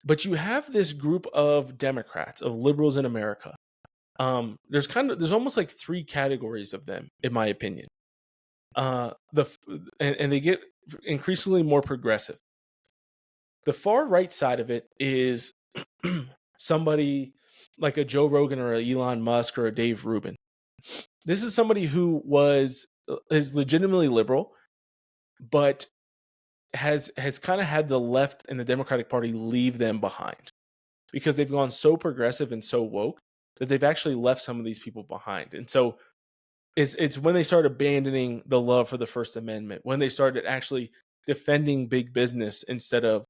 But you have this group of Democrats, of liberals in America. There's almost like three categories of them, in my opinion. And they get increasingly more progressive. The far right side of it is somebody like a Joe Rogan or a Elon Musk or a Dave Rubin. This is somebody who is legitimately liberal, but has kind of had the left and the Democratic Party leave them behind because they've gone so progressive and so woke that they've actually left some of these people behind. And so it's when they started abandoning the love for the First Amendment, when they started actually defending big business instead of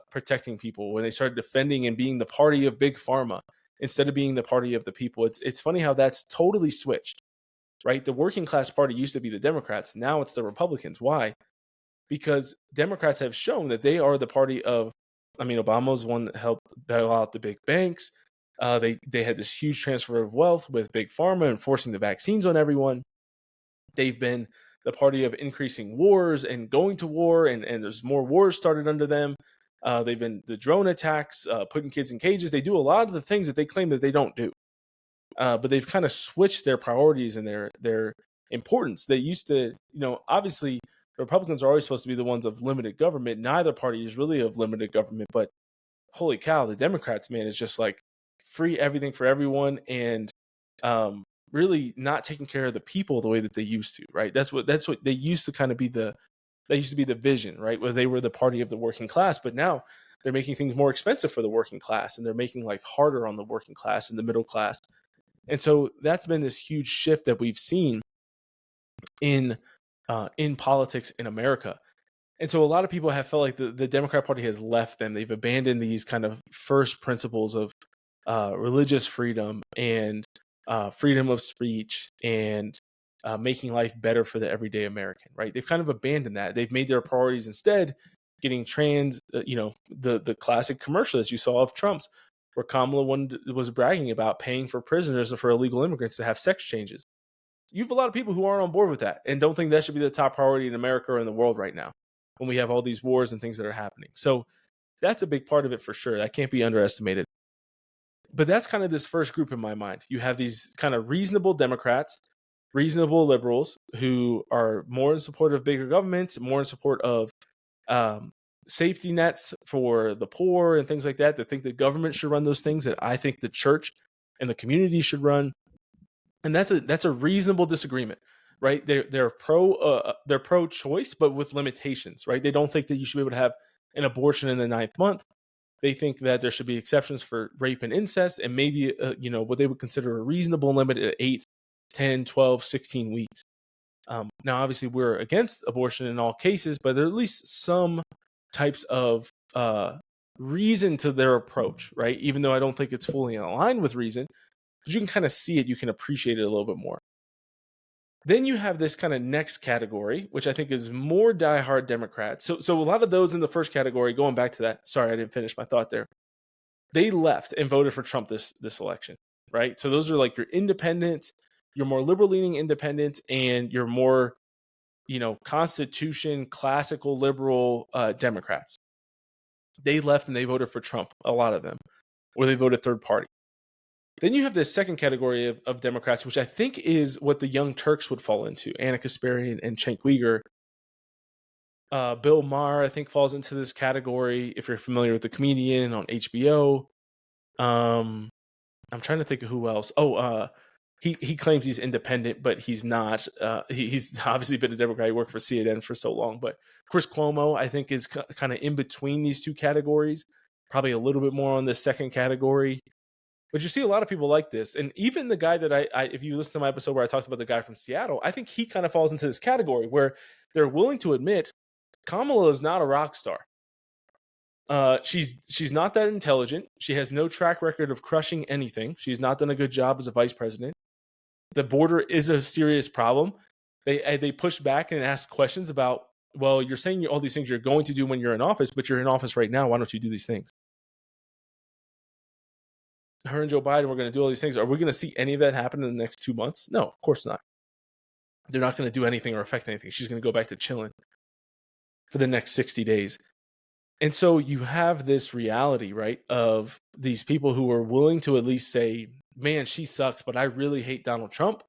protecting people, when they started defending and being the party of big pharma instead of being the party of the people. It's funny how that's totally switched, right? The working class party used to be the Democrats. Now it's the Republicans. Why? Because Democrats have shown that they are the party of, Obama's one that helped bail out the big banks. They had this huge transfer of wealth with big pharma and forcing the vaccines on everyone. They've been the party of increasing wars and going to war, and there's more wars started under them. They've been the drone attacks, putting kids in cages. They do a lot of the things that they claim that they don't do. But they've kind of switched their priorities and their importance. They used to, obviously, the Republicans are always supposed to be the ones of limited government. Neither party is really of limited government, but holy cow, the Democrats, man, is just like free everything for everyone and really not taking care of the people the way that they used to, right? That's what they used to kind of be the vision, right? Where they were the party of the working class, but now they're making things more expensive for the working class and they're making life harder on the working class and the middle class. And so that's been this huge shift that we've seen in politics in America. And so a lot of people have felt like the Democrat Party has left them. They've abandoned these kind of first principles of religious freedom and freedom of speech and making life better for the everyday American, right? They've kind of abandoned that. They've made their priorities instead getting trans, the classic commercial that you saw of Trump's, where Kamala was bragging about paying for prisoners or for illegal immigrants to have sex changes. You have a lot of people who aren't on board with that and don't think that should be the top priority in America or in the world right now when we have all these wars and things that are happening. So that's a big part of it for sure. That can't be underestimated. But that's kind of this first group in my mind. You have these kind of reasonable Democrats, reasonable liberals who are more in support of bigger governments, more in support of safety nets for the poor and things like that, that think the government should run those things that I think the church and the community should run. And that's a reasonable disagreement, right? They're pro-choice, but with limitations, right? They don't think that you should be able to have an abortion in the 9th month. They think that there should be exceptions for rape and incest, and maybe what they would consider a reasonable limit at 8, 10, 12, 16 weeks. Now, obviously, we're against abortion in all cases, but there are at least some types of reason to their approach, right? Even though I don't think it's fully in line with reason, but you can kind of see it, you can appreciate it a little bit more. Then you have this kind of next category, which I think is more diehard Democrats. So a lot of those in the first category, going back to that, sorry, I didn't finish my thought there. They left and voted for Trump this election, right? So those are like your independents, your more liberal-leaning independents, and your more, Constitution, classical liberal Democrats. They left and they voted for Trump, a lot of them, or they voted third party. Then you have this second category of Democrats, which I think is what the Young Turks would fall into. Anna Kasparian and Cenk Uygur. Bill Maher, I think, falls into this category. If you're familiar with the comedian on HBO. I'm trying to think of who else. He claims he's independent, but he's not. He's obviously been a Democrat. He worked for CNN for so long. But Chris Cuomo, I think, is kind of in between these two categories. Probably a little bit more on this second category. But you see a lot of people like this. And even the guy that I if you listen to my episode where I talked about the guy from Seattle, I think he kind of falls into this category where they're willing to admit Kamala is not a rock star. She's not that intelligent. She has no track record of crushing anything. She's not done a good job as a vice president. The border is a serious problem. They push back and ask questions about, well, you're saying all these things you're going to do when you're in office, but you're in office right now. Why don't you do these things? Her and Joe Biden were going to do all these things. Are we going to see any of that happen in the next 2 months? No, of course not. They're not going to do anything or affect anything. She's going to go back to chilling for the next 60 days. And so you have this reality, right, of these people who are willing to at least say, man, she sucks, but I really hate Donald Trump.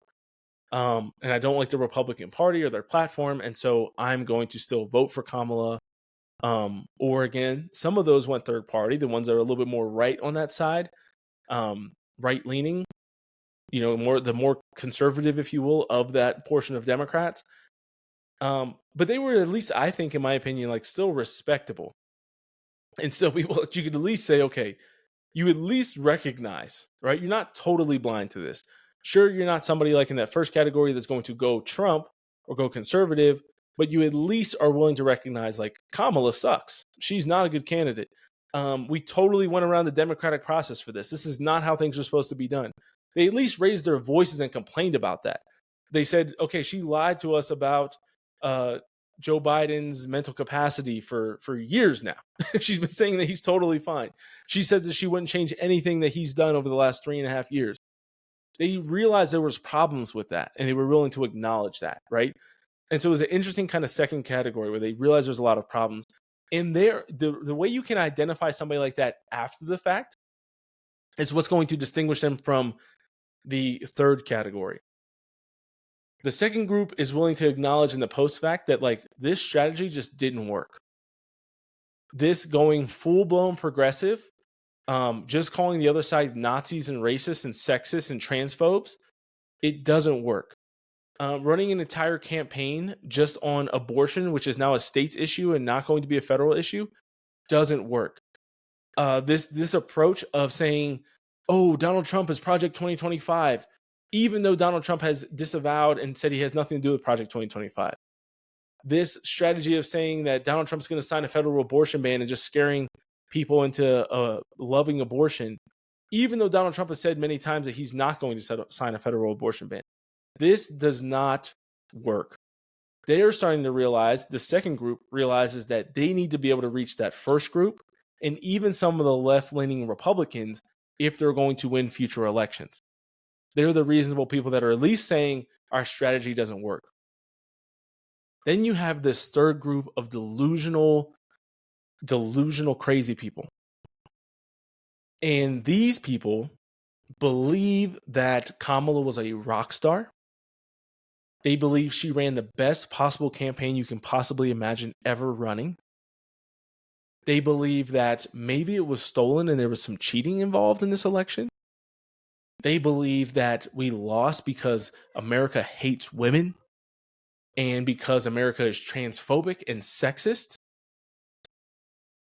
And I don't like the Republican Party or their platform. And so I'm going to still vote for Kamala. Or again, some of those went third party, the ones that are a little bit more right on that side, right leaning, the more conservative, if you will, of that portion of Democrats. But they were, at least I think, in my opinion, like still respectable. And still people that you could at least say, okay, you at least recognize, right? You're not totally blind to this. Sure, you're not somebody like in that first category that's going to go Trump or go conservative, but you at least are willing to recognize like Kamala sucks. She's not a good candidate. We totally went around the democratic process for this. This is not how things are supposed to be done. They at least raised their voices and complained about that. They said, okay, she lied to us about Joe Biden's mental capacity for years now. She's been saying that he's totally fine. She says that she wouldn't change anything that he's done over the last 3.5 years. They realized there was problems with that, and they were willing to acknowledge that, right? And so it was an interesting kind of second category where they realized there's a lot of problems. And the way you can identify somebody like that after the fact is what's going to distinguish them from the third category. The second group is willing to acknowledge in the post fact that like this strategy just didn't work. This going full-blown progressive, just calling the other side Nazis and racists and sexists and transphobes, it doesn't work. Running an entire campaign just on abortion, which is now a state's issue and not going to be a federal issue, doesn't work. This approach of saying, oh, Donald Trump is Project 2025, even though Donald Trump has disavowed and said he has nothing to do with Project 2025. This strategy of saying that Donald Trump's going to sign a federal abortion ban and just scaring people into loving abortion, even though Donald Trump has said many times that he's not going to sign a federal abortion ban. This does not work. They are starting to realize, the second group realizes that they need to be able to reach that first group and even some of the left-leaning Republicans if they're going to win future elections. They're the reasonable people that are at least saying our strategy doesn't work. Then you have this third group of delusional crazy people. And these people believe that Kamala was a rock star. They believe she ran the best possible campaign you can possibly imagine ever running. They believe that maybe it was stolen and there was some cheating involved in this election. They believe that we lost because America hates women and because America is transphobic and sexist.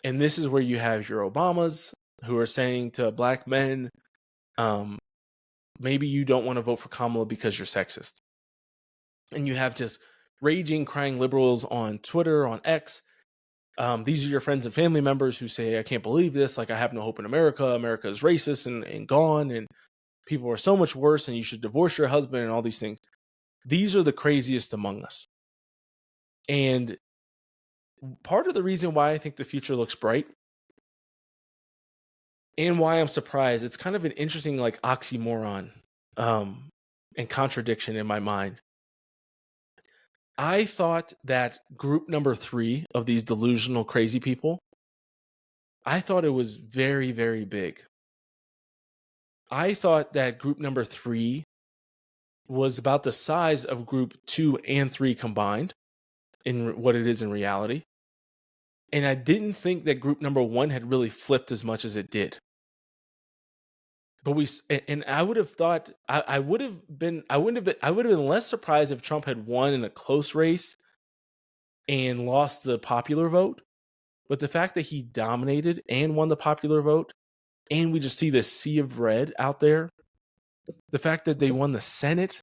And this is where you have your Obamas who are saying to black men, maybe you don't want to vote for Kamala because you're sexist. And you have just raging, crying liberals on Twitter, on X. These are your friends and family members who say, I can't believe this. Like, I have no hope in America. America is racist and gone. And people are so much worse. And you should divorce your husband and all these things. These are the craziest among us. And part of the reason why I think the future looks bright and why I'm surprised, it's kind of an interesting like oxymoron and contradiction in my mind. I thought that group number 3 of these delusional crazy people, I thought it was very, very big. I thought that group number 3 was about the size of group 2 and 3 combined in what it is in reality. And I didn't think that group number 1 had really flipped as much as it did. But I would have thought I would have been less surprised if Trump had won in a close race and lost the popular vote. But the fact that he dominated and won the popular vote, and we just see this sea of red out there, the fact that they won the Senate,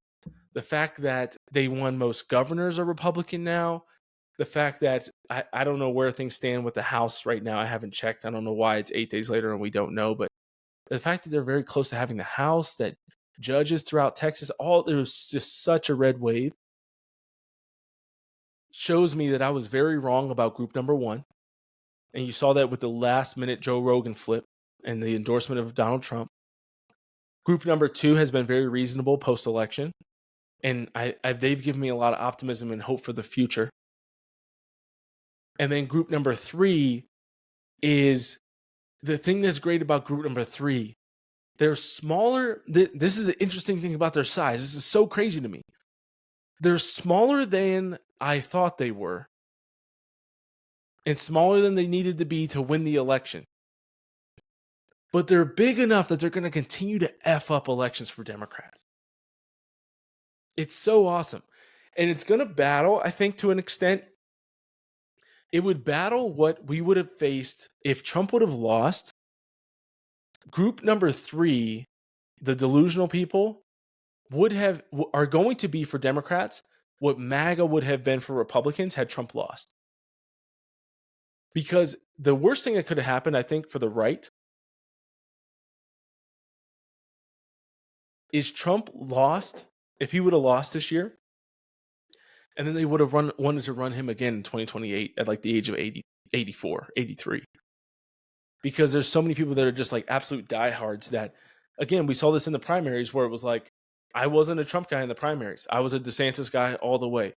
the fact that they won most governors are Republican now, the fact that I don't know where things stand with the House right now. I haven't checked. I don't know why it's 8 days later and we don't know, but the fact that they're very close to having the House, that judges throughout Texas, there was just such a red wave, shows me that I was very wrong about group number 1. And you saw that with the last minute Joe Rogan flip and the endorsement of Donald Trump. Group number 2 has been very reasonable post-election. And they've given me a lot of optimism and hope for the future. And then group number 3 is the thing that's great about group number 3. They're smaller. This is an interesting thing about their size. This is so crazy to me. They're smaller than I thought they were, and smaller than they needed to be to win the election. But they're big enough that they're going to continue to F up elections for Democrats. It's so awesome. And it's going to battle, I think, to an extent. It would battle what we would have faced if Trump would have lost. Group number 3, the delusional people, are going to be for Democrats what MAGA would have been for Republicans had Trump lost. Because the worst thing that could have happened, I think, for the right is Trump lost. If he would have lost this year, and then they would have wanted to run him again in 2028 at like the age of 80, 84, 83. Because there's so many people that are just like absolute diehards that, again, we saw this in the primaries where it was like, I wasn't a Trump guy in the primaries. I was a DeSantis guy all the way.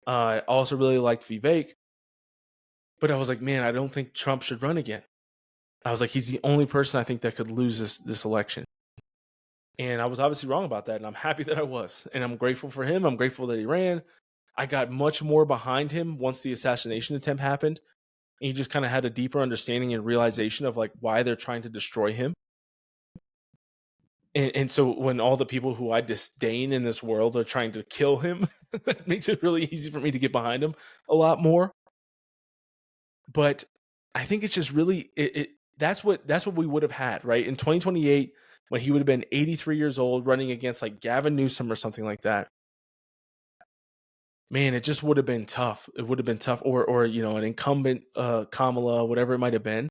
I also really liked Vivek. But I was like, man, I don't think Trump should run again. I was like, he's the only person I think that could lose this election. And I was obviously wrong about that. And I'm happy that I was. And I'm grateful for him. I'm grateful that he ran. I got much more behind him once the assassination attempt happened. And you just kind of had a deeper understanding and realization of like why they're trying to destroy him. And so when all the people who I disdain in this world are trying to kill him, that makes it really easy for me to get behind him a lot more. But I think it's just really that's what we would have had, right? In 2028, when he would have been 83 years old running against like Gavin Newsom or something like that. Man, it just would have been tough. It would have been tough. Or you know, an incumbent Kamala, whatever it might have been.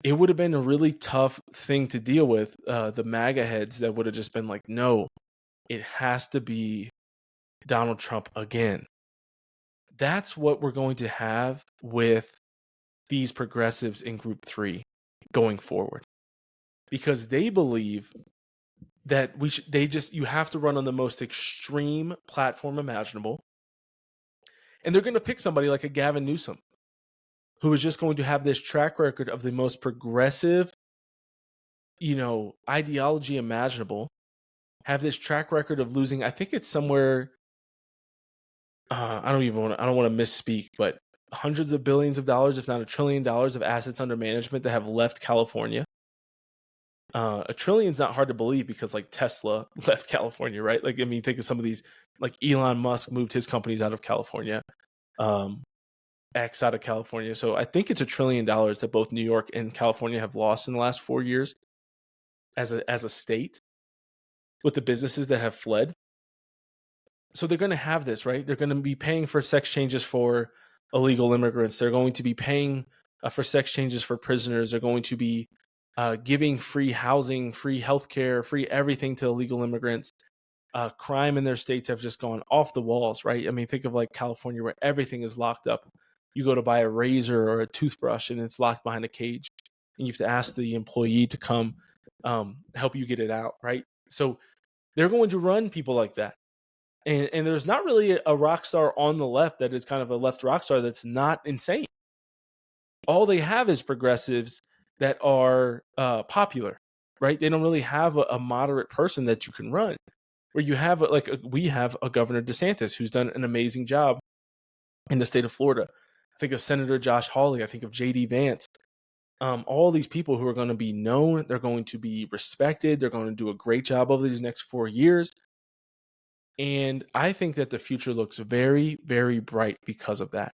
It would have been a really tough thing to deal with. The MAGA heads that would have just been like, no, it has to be Donald Trump again. That's what we're going to have with these progressives in group 3 going forward. Because they believe that you have to run on the most extreme platform imaginable. And they're going to pick somebody like a Gavin Newsom, who is just going to have this track record of the most progressive, ideology imaginable, have this track record of losing, I think it's somewhere, I don't want to misspeak, but hundreds of billions of dollars, if not $1 trillion of assets under management that have left California. $1 trillion is not hard to believe because like Tesla left California, right? Like, I mean, think of some of these, like Elon Musk moved his companies out of California, X out of California. So I think it's $1 trillion that both New York and California have lost in the last 4 years as a state with the businesses that have fled. So they're going to have this, right? They're going to be paying for sex changes for illegal immigrants. They're going to be paying for sex changes for prisoners. They're going to be giving free housing, free healthcare, free everything to illegal immigrants. Crime in their states have just gone off the walls, right? I mean, think of like California where everything is locked up. You go to buy a razor or a toothbrush and it's locked behind a cage. And you have to ask the employee to come help you get it out, right? So they're going to run people like that. And there's not really a rock star on the left that is kind of a left rock star that's not insane. All they have is progressives that are popular, right? They don't really have a moderate person that you can run. Where you have we have a Governor DeSantis who's done an amazing job in the state of Florida. I think of Senator Josh Hawley. I think of J.D. Vance. All these people who are going to be known, they're going to be respected. They're going to do a great job over these next 4 years. And I think that the future looks very, very bright because of that.